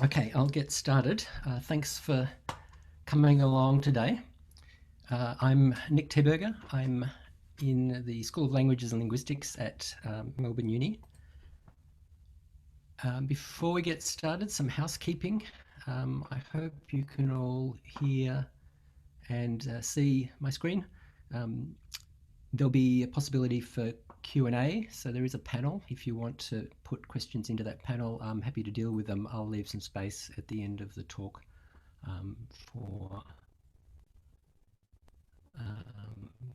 Okay, I'll get started. Thanks for coming along today. I'm Nick Thieberger. I'm in the School of Languages and Linguistics at Melbourne Uni. Before we get started, some housekeeping. I hope you can all hear and see my screen. There'll be a possibility for Q&A, so there is a panel. If you want to put questions into that panel, I'm happy to deal with them. I'll leave some space at the end of the talk for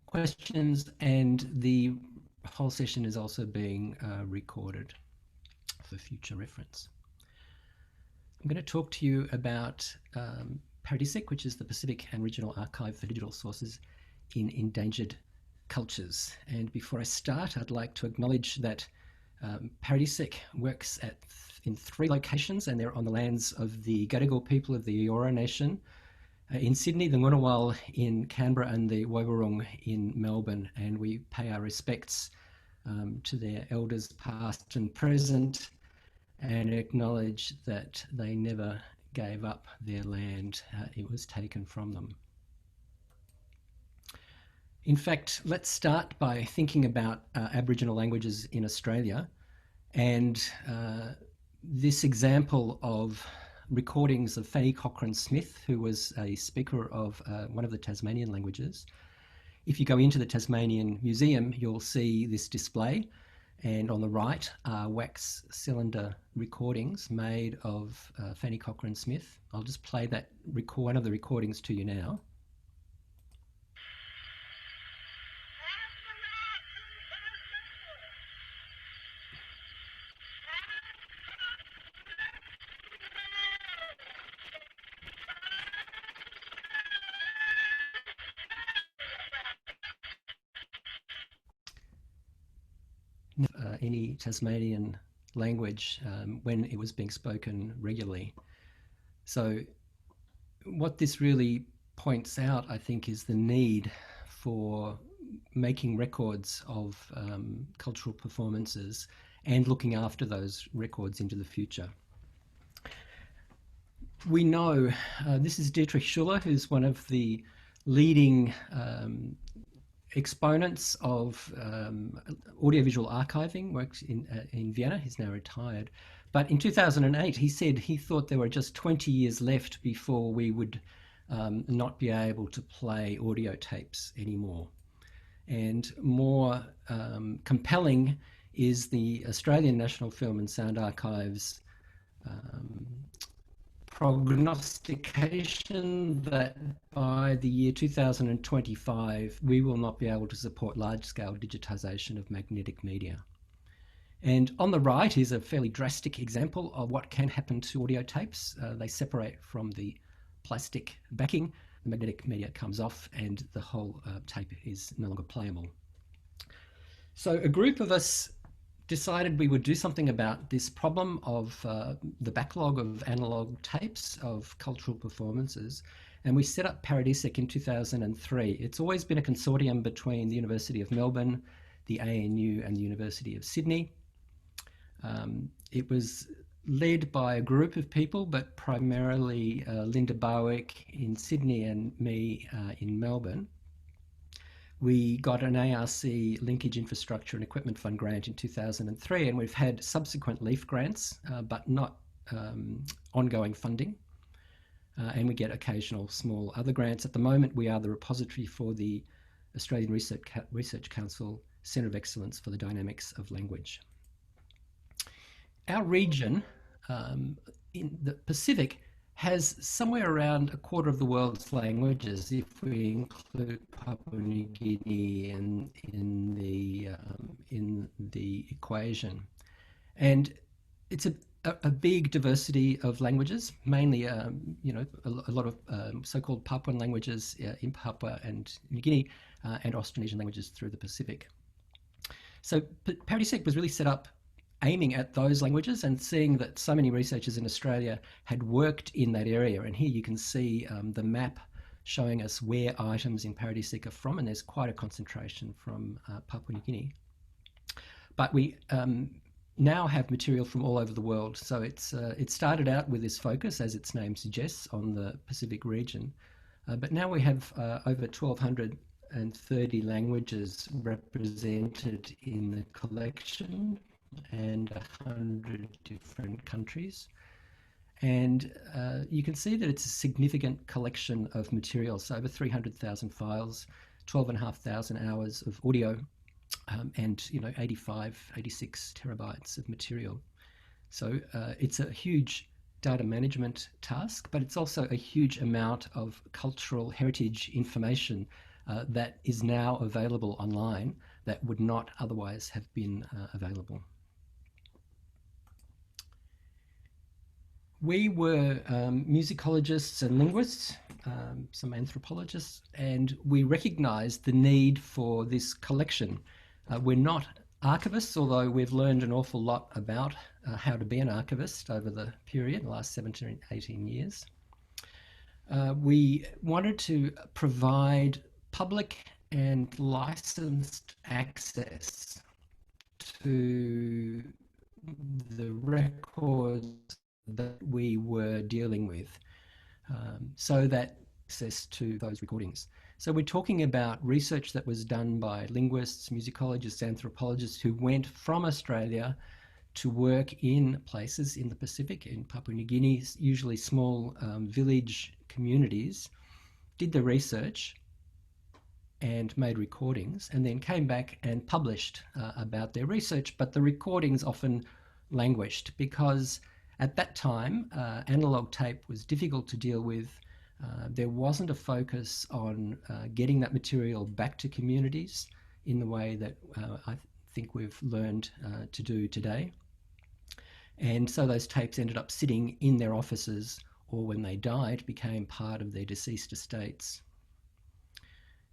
questions, and the whole session is also being recorded for future reference. I'm going to talk to you about PARADISEC, which is the Pacific and Regional Archive for Digital Sources in Endangered Cultures. And before I start, I'd like to acknowledge that PARADISEC works in 3 locations, and they're on the lands of the Gadigal people of the Eora Nation in Sydney, the Ngunnawal in Canberra, and the Woiwurrung in Melbourne. And we pay our respects to their elders past and present, and acknowledge that they never gave up their land. It was taken from them. In fact, let's start by thinking about Aboriginal languages in Australia, and this example of recordings of Fanny Cochrane-Smith, who was a speaker of one of the Tasmanian languages. If you go into the Tasmanian Museum, you'll see this display, and on the right are wax cylinder recordings made of Fanny Cochrane-Smith. I'll just play one of the recordings to you now. Any Tasmanian language when it was being spoken regularly. So what this really points out, I think, is the need for making records of cultural performances and looking after those records into the future. We know, this is Dietrich Schuller, who's one of the leading exponents of audiovisual archiving, works in Vienna. He's now retired. But in 2008, he said he thought there were just 20 years left before we would not be able to play audio tapes anymore. And more compelling is the Australian National Film and Sound Archive's prognostication that by the year 2025, we will not be able to support large-scale digitisation of magnetic media. And on the right is a fairly drastic example of what can happen to audio tapes. They separate from the plastic backing, the magnetic media comes off, and the whole tape is no longer playable. So a group of us decided we would do something about this problem of the backlog of analogue tapes of cultural performances, and we set up PARADISEC in 2003. It's always been a consortium between the University of Melbourne, the ANU, and the University of Sydney. It was led by a group of people, but primarily Linda Barwick in Sydney and me in Melbourne. We got an ARC Linkage Infrastructure and Equipment Fund grant in 2003, and we've had subsequent LEAF grants, but not ongoing funding. And we get occasional small other grants. At the moment, we are the repository for the Australian Research Council Centre of Excellence for the Dynamics of Language. Our region in the Pacific has somewhere around a quarter of the world's languages, if we include Papua New Guinea in the equation. And it's a big diversity of languages, mainly a lot of so-called Papuan languages in Papua and New Guinea, and Austronesian languages through the Pacific. So PARADISEC was really set up aiming at those languages and seeing that so many researchers in Australia had worked in that area. And here you can see the map showing us where items in PARADISEC are from, and there's quite a concentration from Papua New Guinea. But we now have material from all over the world. So it started out with this focus, as its name suggests, on the Pacific region. But now we have over 1,230 languages represented in the collection and 100 different countries. And you can see that it's a significant collection of materials, so over 300,000 files, 12,500 hours of audio, and 85, 86 terabytes of material. So it's a huge data management task, but it's also a huge amount of cultural heritage information that is now available online that would not otherwise have been available. We were musicologists and linguists, some anthropologists, and we recognised the need for this collection. We're not archivists, although we've learned an awful lot about how to be an archivist over the period, the last 17, 18 years. We wanted to provide public and licensed access to the records that we were dealing with, so that access to those recordings. So we're talking about research that was done by linguists, musicologists, anthropologists who went from Australia to work in places in the Pacific, in Papua New Guinea, usually small village communities, did the research and made recordings, and then came back and published about their research. But the recordings often languished because at that time analog tape was difficult to deal with. There wasn't a focus on getting that material back to communities in the way that I think we've learned to do today. And so those tapes ended up sitting in their offices, or when they died, became part of their deceased estates.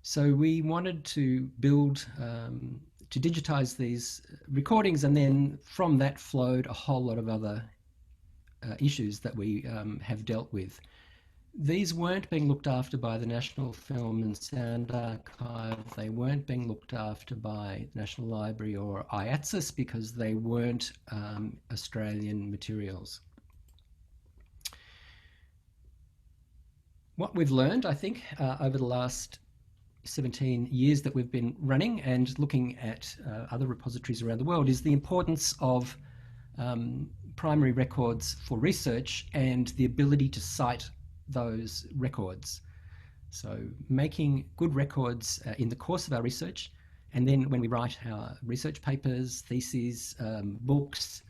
So we wanted to build, to digitize these recordings, and then from that flowed a whole lot of other issues that we have dealt with. These weren't being looked after by the National Film and Sound Archive. They weren't being looked after by the National Library or IATSIS because they weren't Australian materials. What we've learned, I think, over the last 17 years that we've been running and looking at other repositories around the world is the importance of primary records for research and the ability to cite those records. So making good records in the course of our research, and then when we write our research papers, theses, books,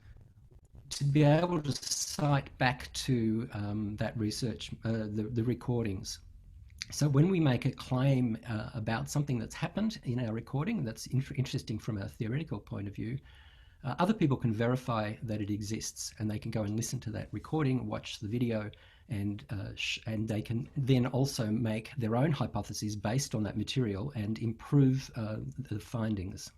to be able to cite back to that research, the recordings. So when we make a claim about something that's happened in our recording that's interesting from a theoretical point of view, other people can verify that it exists, and they can go and listen to that recording, watch the video, and they can then also make their own hypotheses based on that material and improve the findings.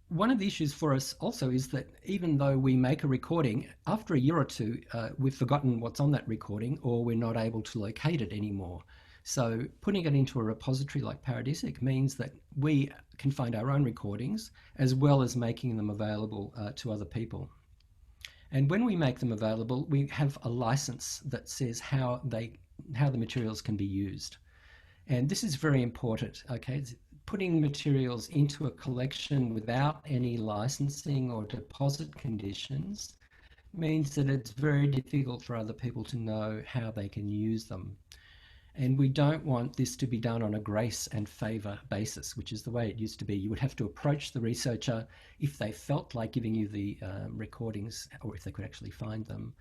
One of the issues for us also is that even though we make a recording, after a year or two, we've forgotten what's on that recording, or we're not able to locate it anymore. So putting it into a repository like PARADISEC means that we can find our own recordings as well as making them available to other people. And when we make them available, we have a license that says how the materials can be used. And this is very important, okay? Putting materials into a collection without any licensing or deposit conditions means that it's very difficult for other people to know how they can use them. And we don't want this to be done on a grace and favour basis, which is the way it used to be. You would have to approach the researcher if they felt like giving you the recordings, or if they could actually find them,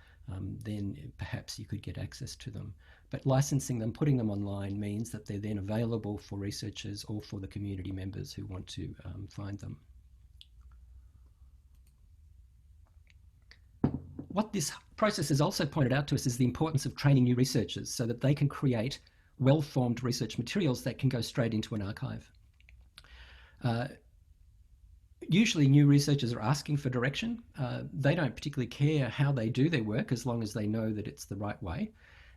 then perhaps you could get access to them. But licensing them, putting them online, means that they're then available for researchers or for the community members who want to find them. What this process has also pointed out to us is the importance of training new researchers so that they can create well-formed research materials that can go straight into an archive. Usually new researchers are asking for direction. They don't particularly care how they do their work as long as they know that it's the right way.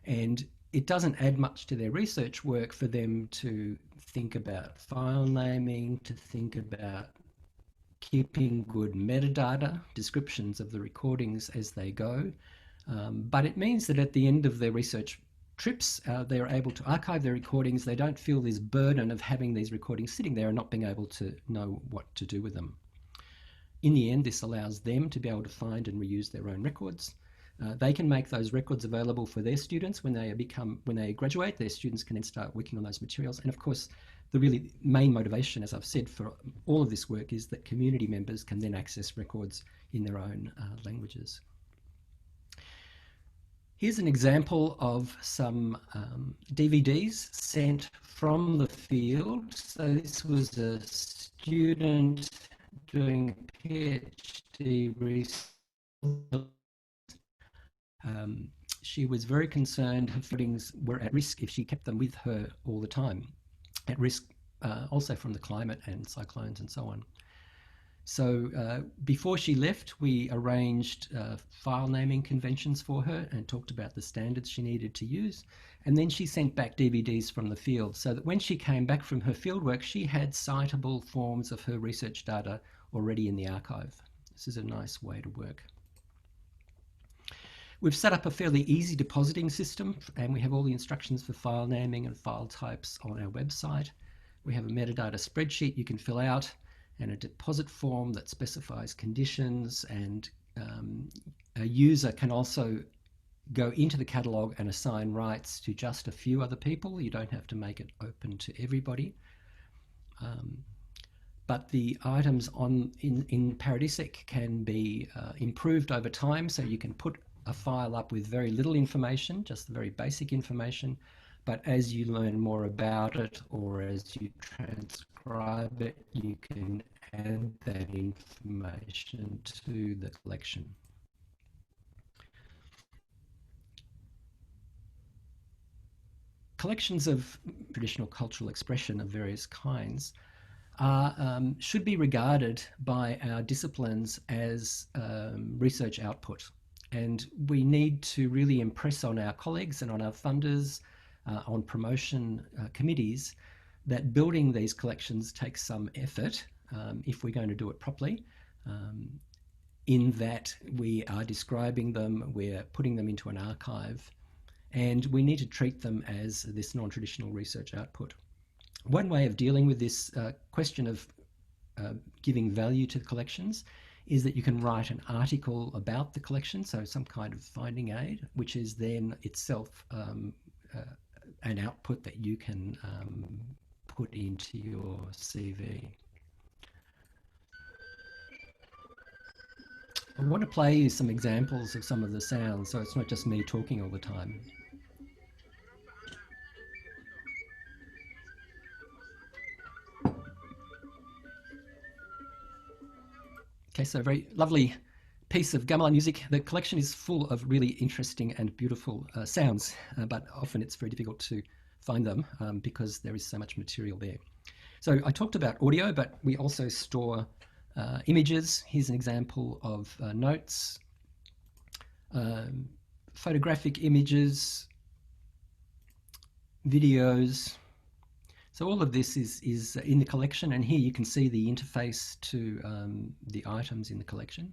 And it doesn't add much to their research work for them to think about file naming, to think about keeping good metadata, descriptions of the recordings as they go. But it means that at the end of their research trips, they're able to archive their recordings. They don't feel this burden of having these recordings sitting there and not being able to know what to do with them. In the end, this allows them to be able to find and reuse their own records. They can make those records available for their students when they graduate. Their students can then start working on those materials. And of course, the really main motivation, as I've said, for all of this work is that community members can then access records in their own languages. Here's an example of some DVDs sent from the field. So this was a student doing PhD research. She was very concerned her footings were at risk if she kept them with her all the time, at risk also from the climate and cyclones and so on. So before she left, we arranged file naming conventions for her and talked about the standards she needed to use. And then she sent back DVDs from the field so that when she came back from her fieldwork, she had citable forms of her research data already in the archive. This is a nice way to work. We've set up a fairly easy depositing system, and we have all the instructions for file naming and file types on our website. We have a metadata spreadsheet you can fill out and a deposit form that specifies conditions, and a user can also go into the catalogue and assign rights to just a few other people. You don't have to make it open to everybody. But the items in PARADISEC can be improved over time, so you can put a file up with very little information, just the very basic information, but as you learn more about it or as you transcribe it, you can add that information to the collection. Collections of traditional cultural expression of various kinds should be regarded by our disciplines as research output. And we need to really impress on our colleagues and on our funders, on promotion committees, that building these collections takes some effort if we're going to do it properly, in that we are describing them, we're putting them into an archive, and we need to treat them as this non-traditional research output. One way of dealing with this question of giving value to the collections is that you can write an article about the collection, so some kind of finding aid, which is then itself an output that you can put into your CV. I want to play you some examples of some of the sounds, so it's not just me talking all the time. Okay, so a very lovely piece of gamelan music. The collection is full of really interesting and beautiful sounds, but often it's very difficult to find them because there is so much material there. So I talked about audio, but we also store images. Here's an example of notes, photographic images, videos. So all of this is in the collection, and here you can see the interface to the items in the collection.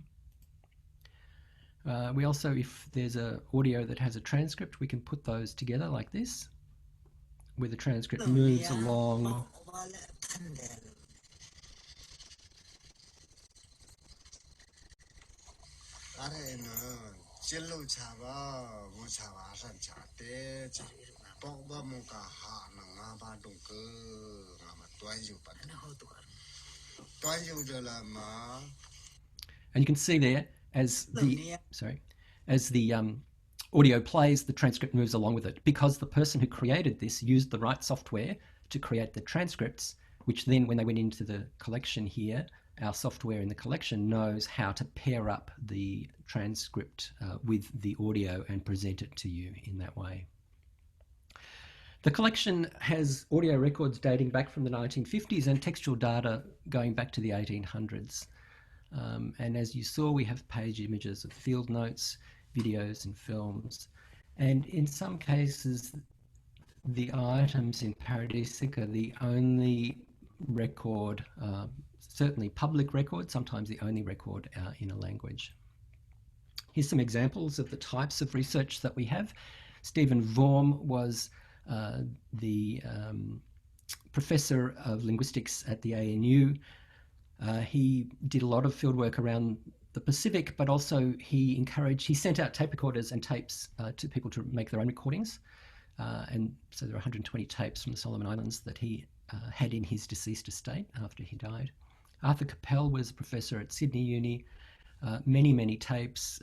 We also, if there's an audio that has a transcript, we can put those together like this, where the transcript moves along. And you can see there, as the audio plays, the transcript moves along with it, because the person who created this used the right software to create the transcripts, which then, when they went into the collection here, our software in the collection knows how to pair up the transcript with the audio and present it to you in that way. The collection has audio records dating back from the 1950s and textual data going back to the 1800s. And as you saw, we have page images of field notes, videos and films. And in some cases, the items in PARADISEC are the only record certainly public record, sometimes the only record in a language. Here's some examples of the types of research that we have. Stephen Vorm was the professor of linguistics at the ANU. He did a lot of fieldwork around the Pacific, but also he sent out tape recorders and tapes to people to make their own recordings. And so there are 120 tapes from the Solomon Islands that he had in his deceased estate after he died. Arthur Capel was a professor at Sydney Uni, many tapes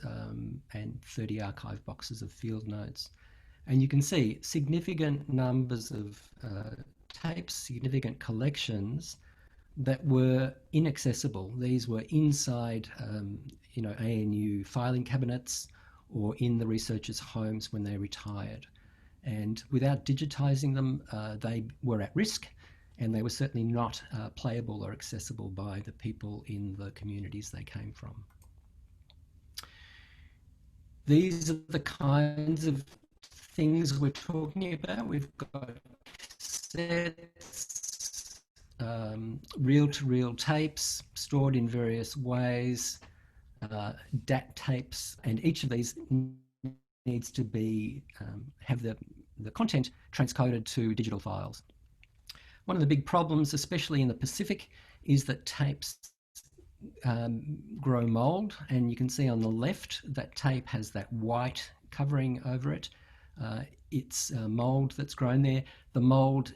and 30 archive boxes of field notes. And you can see significant numbers of tapes, significant collections that were inaccessible. These were inside, ANU filing cabinets or in the researchers' homes when they retired. And without digitising them, they were at risk, and they were certainly not playable or accessible by the people in the communities they came from. These are the kinds of things we're talking about. We've got cassettes, reel-to-reel tapes stored in various ways, DAT tapes, and each of these needs to be have the content transcoded to digital files. One of the big problems, especially in the Pacific, is that tapes grow mold, and you can see on the left that tape has that white covering over it. It's mold that's grown there. The mold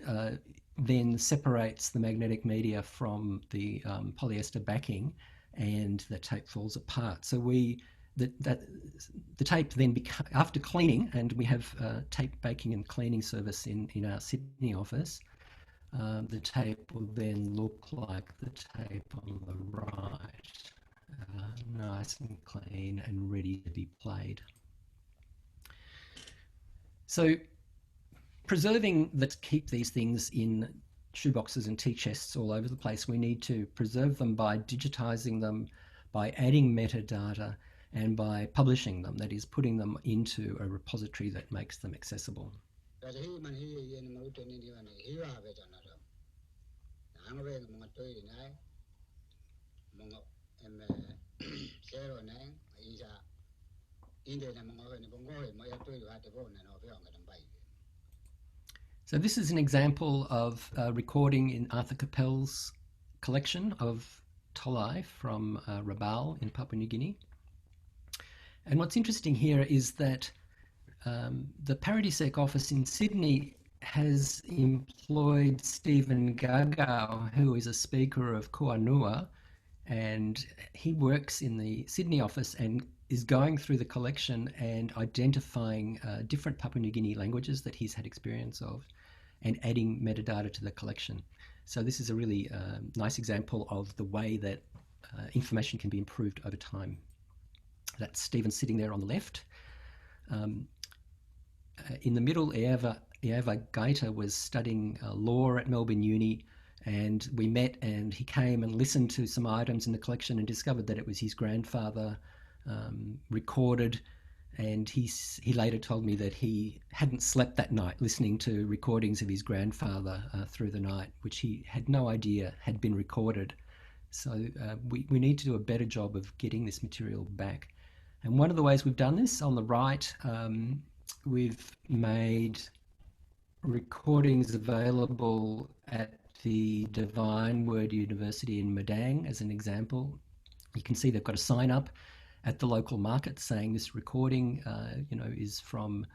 then separates the magnetic media from the polyester backing, and the tape falls apart. So the tape then, after cleaning, and we have tape baking and cleaning service in our Sydney office, the tape will then look like the tape on the right, nice and clean and ready to be played. So keep these things in shoeboxes and tea chests all over the place. We need to preserve them by digitising them, by adding metadata, and by publishing them, that is, putting them into a repository that makes them accessible. So this is an example of a recording in Arthur Capel's collection of tolai from Rabaul in Papua New Guinea. And what's interesting here is that the PARADISEC office in Sydney has employed Stephen Gagau, who is a speaker of Kuanua, and he works in the Sydney office and is going through the collection and identifying different Papua New Guinea languages that he's had experience of and adding metadata to the collection. So this is a really nice example of the way that information can be improved over time. That's Stephen sitting there on the left. In the middle, Eava Gaita was studying law at Melbourne Uni, and we met, and he came and listened to some items in the collection and discovered that it was his grandfather recorded, and he later told me that he hadn't slept that night listening to recordings of his grandfather through the night, which he had no idea had been recorded. So we need to do a better job of getting this material back. And one of the ways we've done this, on the right, we've made recordings available at the Divine Word University in Madang as an example. You can see they've got a sign up at the local market saying this recording is from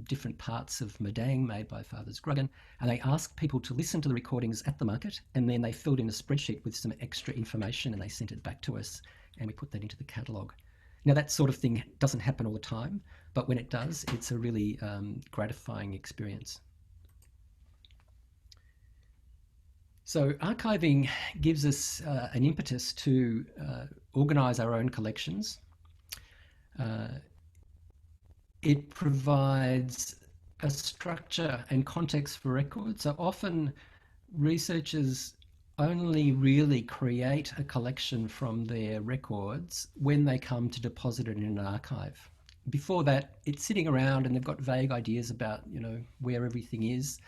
different parts of Madang made by Fathers Gruggan, and they asked people to listen to the recordings at the market, and then they filled in a spreadsheet with some extra information and they sent it back to us, and we put that into the catalogue. Now that sort of thing doesn't happen all the time, but when it does, it's a really gratifying experience. So archiving gives us an impetus to organise our own collections. It provides a structure and context for records. So often researchers only really create a collection from their records when they come to deposit it in an archive. Before that, it's sitting around and they've got vague ideas about, where everything is,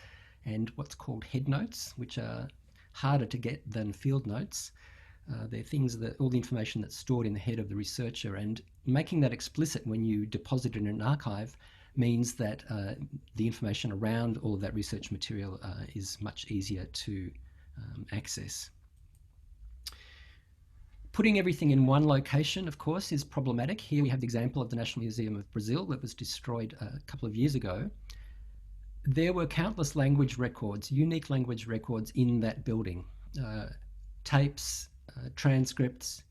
and what's called head notes, which are harder to get than field notes. They're things that all the information that's stored in the head of the researcher, and making that explicit when you deposit it in an archive means that the information around all of that research material is much easier to access. Putting everything in one location, of course, is problematic. Here we have the example of the National Museum of Brazil that was destroyed a couple of years ago. There were countless language records, unique language records in that building. Tapes, transcripts,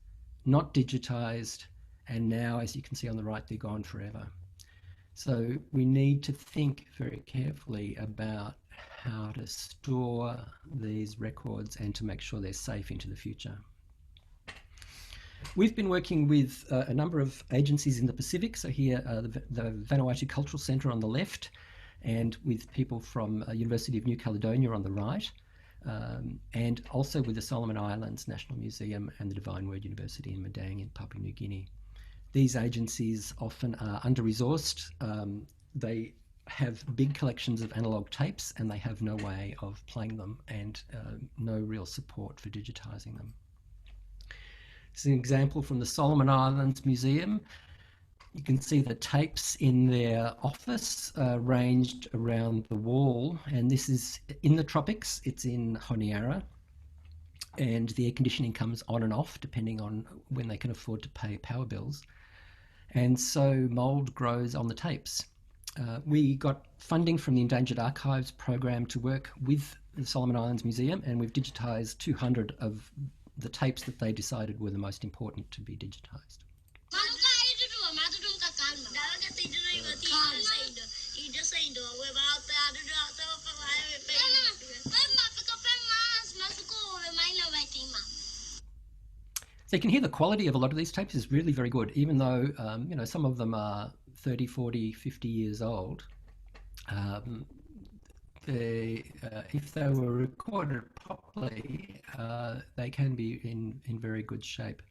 not digitized, and now, as you can see on the right, they're gone forever. So we need to think very carefully about how to store these records and to make sure they're safe into the future. We've been working with a number of agencies in the Pacific. So here, the Vanuatu Cultural Centre on the left, and with people from University of New Caledonia on the right, and also with the Solomon Islands National Museum and the Divine Word University in Madang in Papua New Guinea. These agencies often are under-resourced. They have big collections of analogue tapes and they have no way of playing them and no real support for digitising them. This is an example from the Solomon Islands Museum. You can see the tapes in their office ranged around the wall, and this is in the tropics. It's in Honiara, and the air conditioning comes on and off depending on when they can afford to pay power bills. And so mould grows on the tapes. We got funding from the Endangered Archives program to work with the Solomon Islands Museum, and we've digitised 200 of the tapes that they decided were the most important to be digitised. So you can hear the quality of a lot of these tapes is really very good, even though you know, some of them are 30, 40, 50 years old. If they were recorded properly, they can be in very good shape.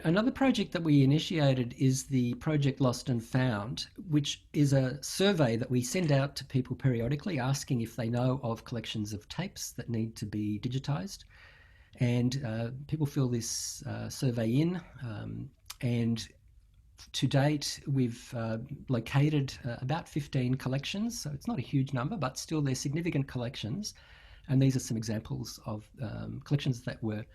Another project that we initiated is the Project Lost and Found, which is a survey that we send out to people periodically asking if they know of collections of tapes that need to be digitised. And people fill this survey in, and to date we've located about 15 collections, so it's not a huge number, but still they're significant collections. And these are some examples of collections that were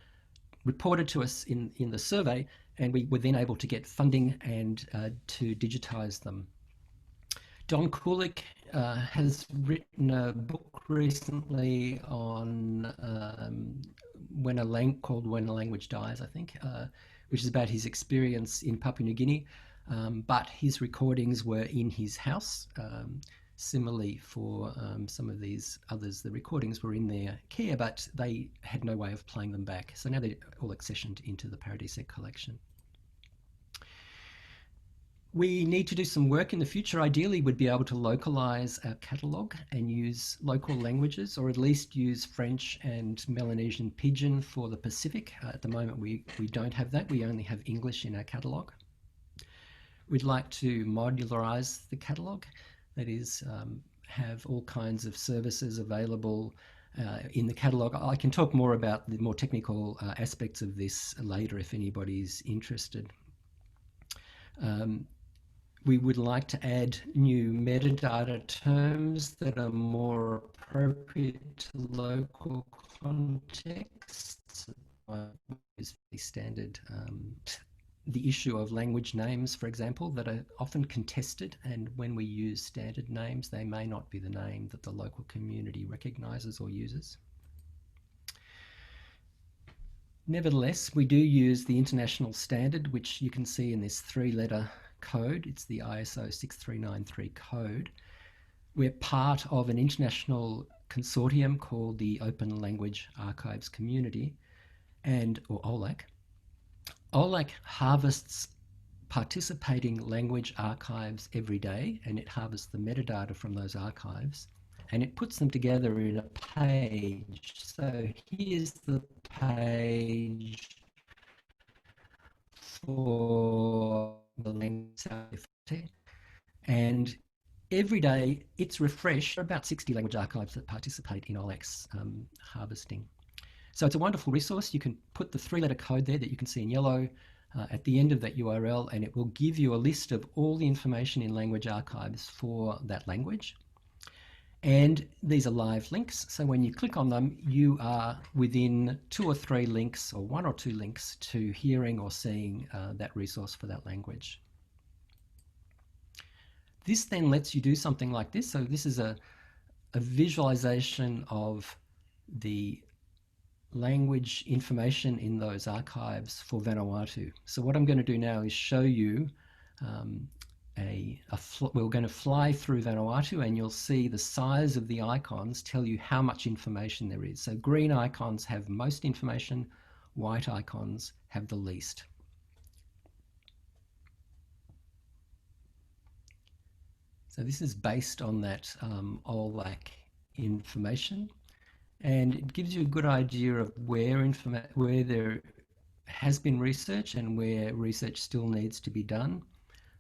reported to us in the survey, and we were then able to get funding and to digitise them. Don Kulik has written a book recently on When a Language Dies, I think, which is about his experience in Papua New Guinea, but his recordings were in his house. Similarly for some of these others, the recordings were in their care, but they had no way of playing them back. So now they're all accessioned into the PARADISEC collection. We need to do some work in the future. Ideally, we'd be able to localise our catalogue and use local languages, or at least use French and Melanesian Pidgin for the Pacific. At the moment, we don't have that. We only have English in our catalogue. We'd like to modularise the catalogue, that is, have all kinds of services available in the catalogue. I can talk more about the more technical aspects of this later if anybody's interested. We would like to add new metadata terms that are more appropriate to local contexts. Is fairly standard. The issue of language names, for example, that are often contested, and when we use standard names, they may not be the name that the local community recognises or uses. Nevertheless, we do use the international standard, which you can see in this 3-letter code. It's the ISO 6393 code. We're part of an international consortium called the Open Language Archives Community, or OLAC. OLAC harvests participating language archives every day, and it harvests the metadata from those archives, and it puts them together in a page. So here's the page for the language, and every day it's refreshed. There are about 60 language archives that participate in OLAC's harvesting. So it's a wonderful resource. You can put the 3-letter code there that you can see in yellow at the end of that URL, and it will give you a list of all the information in language archives for that language. And these are live links, so when you click on them, you are within 2 or 3 links, or 1 or 2 links, to hearing or seeing that resource for that language. This then lets you do something like this. So this is a visualization of the language information in those archives for Vanuatu. So what I'm going to do now is show you we're going to fly through Vanuatu, and you'll see the size of the icons tell you how much information there is. So green icons have most information, white icons have the least. So this is based on that OLAC information, and it gives you a good idea of where there has been research and where research still needs to be done.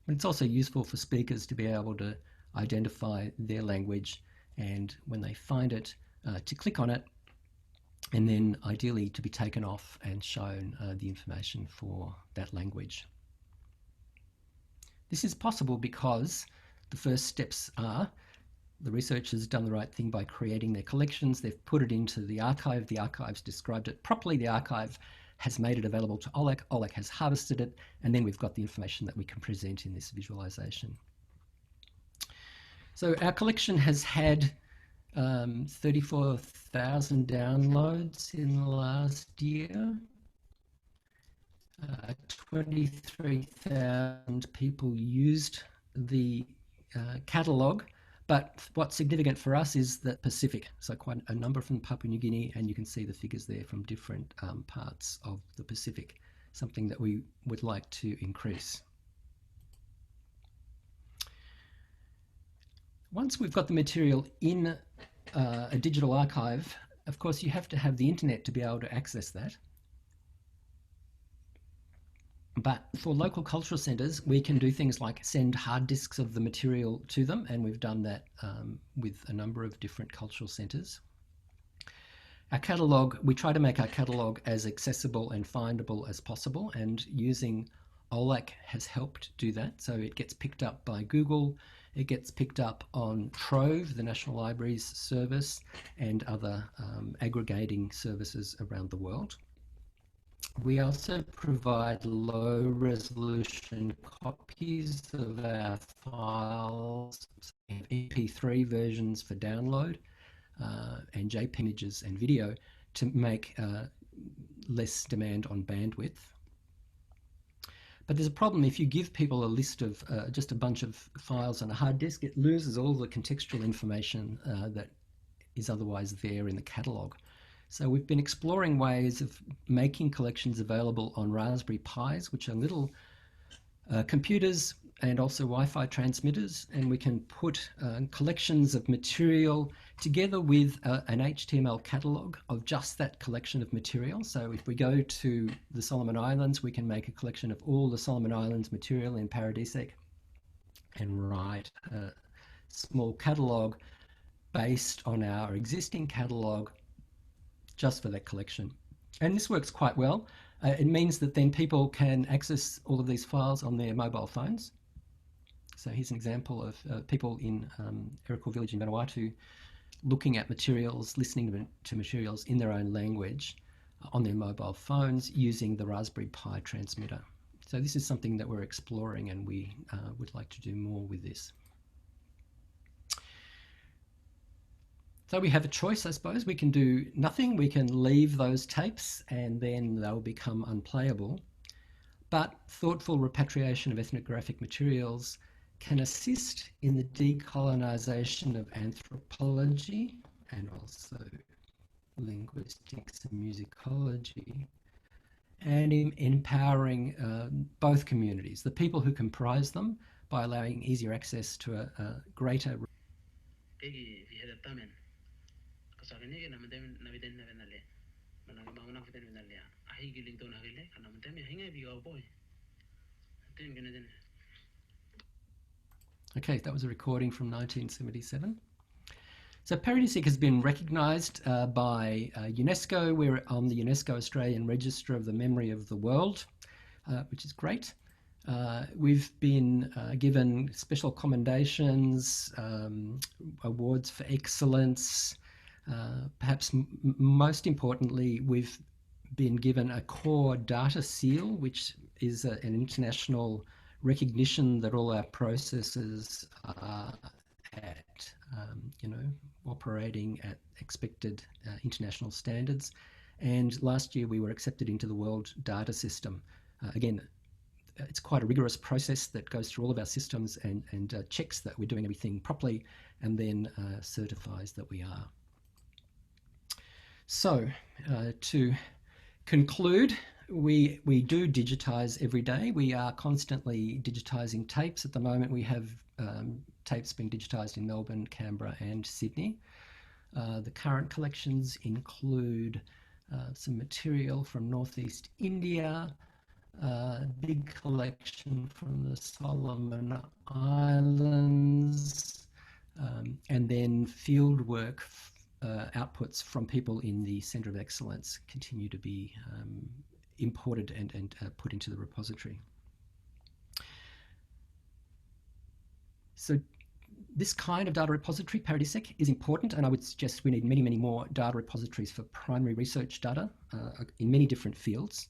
But it's also useful for speakers to be able to identify their language, and when they find it, to click on it, and then ideally to be taken off and shown the information for that language. This is possible because the first steps are the researchers done the right thing by creating their collections. They've put it into the archive. The archive's described it properly. The archive has made it available to OLAC. OLAC has harvested it, and then we've got the information that we can present in this visualization. So our collection has had 34,000 downloads in the last year. 23,000 people used the catalogue. But what's significant for us is the Pacific, so quite a number from Papua New Guinea, and you can see the figures there from different parts of the Pacific, something that we would like to increase. Once we've got the material in a digital archive, of course you have to have the internet to be able to access that. But for local cultural centres, we can do things like send hard disks of the material to them, and we've done that with a number of different cultural centres. Our catalogue, we try to make our catalogue as accessible and findable as possible, and using OLAC has helped do that. So it gets picked up by Google, it gets picked up on Trove, the National Libraries service, and other aggregating services around the world. We also provide low resolution copies of our files, MP3 versions for download, and JPEG images and video to make less demand on bandwidth. But there's a problem if you give people a list of just a bunch of files on a hard disk, it loses all the contextual information that is otherwise there in the catalogue. So we've been exploring ways of making collections available on Raspberry Pis, which are little computers and also Wi-Fi transmitters, and we can put collections of material together with an HTML catalogue of just that collection of material. So if we go to the Solomon Islands, we can make a collection of all the Solomon Islands material in PARADISEC and write a small catalogue based on our existing catalogue just for that collection. And this works quite well. It means that then people can access all of these files on their mobile phones. So here's an example of people in Erikor village in Vanuatu looking at materials, listening to materials in their own language on their mobile phones using the Raspberry Pi transmitter. So this is something that we're exploring, and we would like to do more with this. So we have a choice, I suppose. We can do nothing. We can leave those tapes and then they'll become unplayable. But thoughtful repatriation of ethnographic materials can assist in the decolonisation of anthropology and also linguistics and musicology, and in empowering both communities, the people who comprise them, by allowing easier access to a greater Okay, that was a recording from 1977. So PARADISEC has been recognised by UNESCO. We're on the UNESCO Australian Register of the Memory of the World, which is great. We've been given special commendations, awards for excellence. Perhaps most importantly, we've been given a core data seal, which is an international recognition that all our processes are at, operating at expected international standards. And last year we were accepted into the World Data System. Again, it's quite a rigorous process that goes through all of our systems and checks that we're doing everything properly, and then certifies that we are. So to conclude, we do digitise every day. We are constantly digitising tapes. At the moment we have tapes being digitised in Melbourne, Canberra and Sydney. The current collections include some material from northeast India, big collection from the Solomon Islands, and then fieldwork outputs from people in the Centre of Excellence continue to be imported and put into the repository. So this kind of data repository, PARADISEC, is important, and I would suggest we need many, many more data repositories for primary research data in many different fields.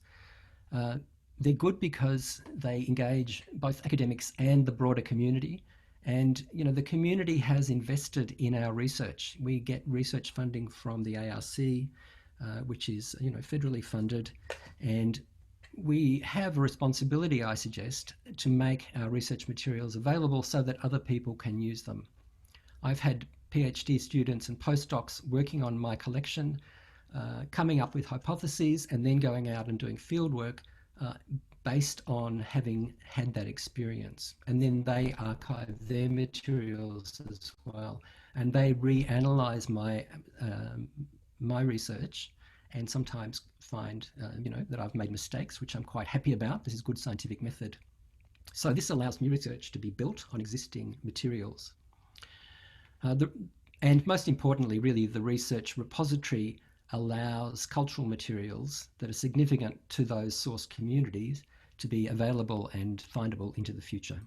They're good because they engage both academics and the broader community. And the community has invested in our research. We get research funding from the ARC, which is federally funded, and we have a responsibility, I suggest, to make our research materials available so that other people can use them. I've had PhD students and postdocs working on my collection, coming up with hypotheses and then going out and doing fieldwork based on having had that experience. And then they archive their materials as well. And they reanalyze my research and sometimes find that I've made mistakes, which I'm quite happy about. This is good scientific method. So this allows new research to be built on existing materials. And most importantly, really, the research repository allows cultural materials that are significant to those source communities to be available and findable into the future.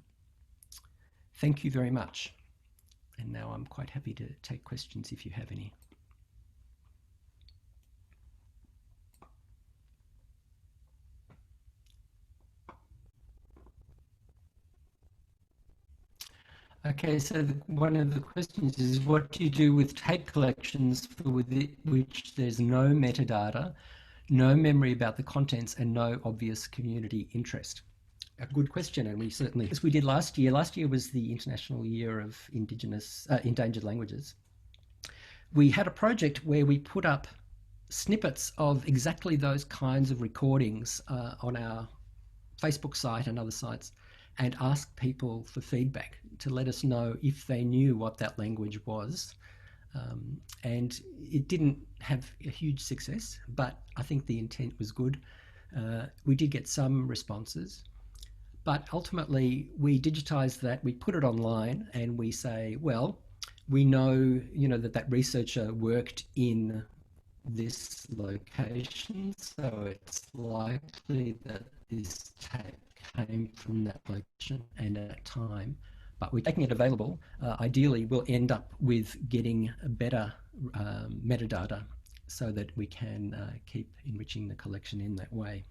Thank you very much. And now I'm quite happy to take questions if you have any. Okay, so one of the questions is, what do you do with tape collections for which there's no metadata, no memory about the contents, and no obvious community interest? A good question, and we certainly, as we did last year. Last year was the International Year of Endangered Languages. We had a project where we put up snippets of exactly those kinds of recordings on our Facebook site and other sites, and asked people for feedback to let us know if they knew what that language was. And it didn't have a huge success, but I think the intent was good. We did get some responses, but ultimately we digitized that, we put it online, and we say, well, we know, that researcher worked in this location, so it's likely that this tape came from that location and at that time, but we're making it available. Ideally, we'll end up with getting better metadata so that we can keep enriching the collection in that way.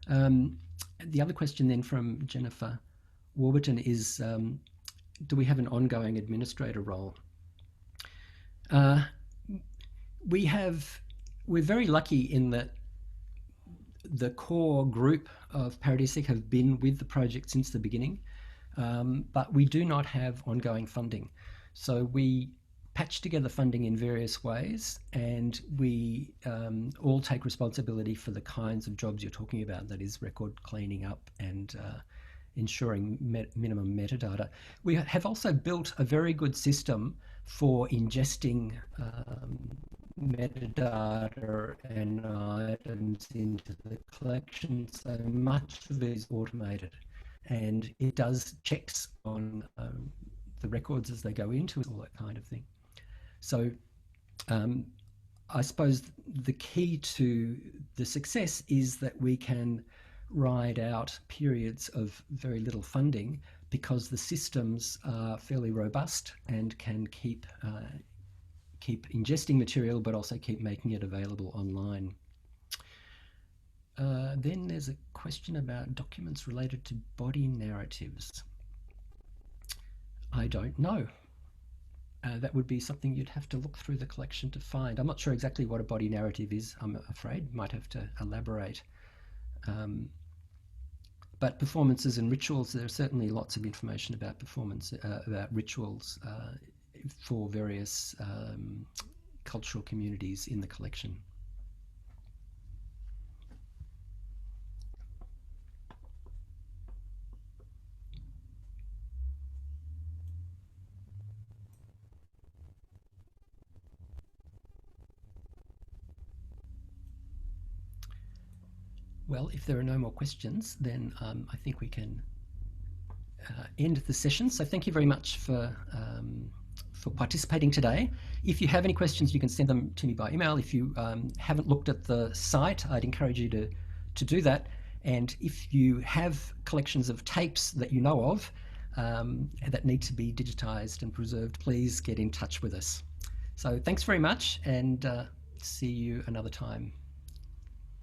The other question then from Jennifer Warburton is, do we have an ongoing administrator role? We're very lucky in that the core group of PARADISEC have been with the project since the beginning, but we do not have ongoing funding. So we patch together funding in various ways, and we all take responsibility for the kinds of jobs you're talking about, that is record cleaning up and ensuring minimum metadata. We have also built a very good system for ingesting metadata and items into the collection, so much of it is automated, and it does checks on the records as they go into it, all that kind of thing. So I suppose the key to the success is that we can ride out periods of very little funding because the systems are fairly robust and can keep ingesting material but also keep making it available online. Then there's a question about documents related to body narratives. I don't know. That would be something you'd have to look through the collection to find. I'm not sure exactly what a body narrative is, I'm afraid. Might have to elaborate. But performances and rituals, there's certainly lots of information about about rituals for various cultural communities in the collection. Well, if there are no more questions, then I think we can end the session. So thank you very much for participating today. If you have any questions, you can send them to me by email. If you haven't looked at the site, I'd encourage you to do that. And if you have collections of tapes that you know of that need to be digitized and preserved, please get in touch with us. So thanks very much, and see you another time.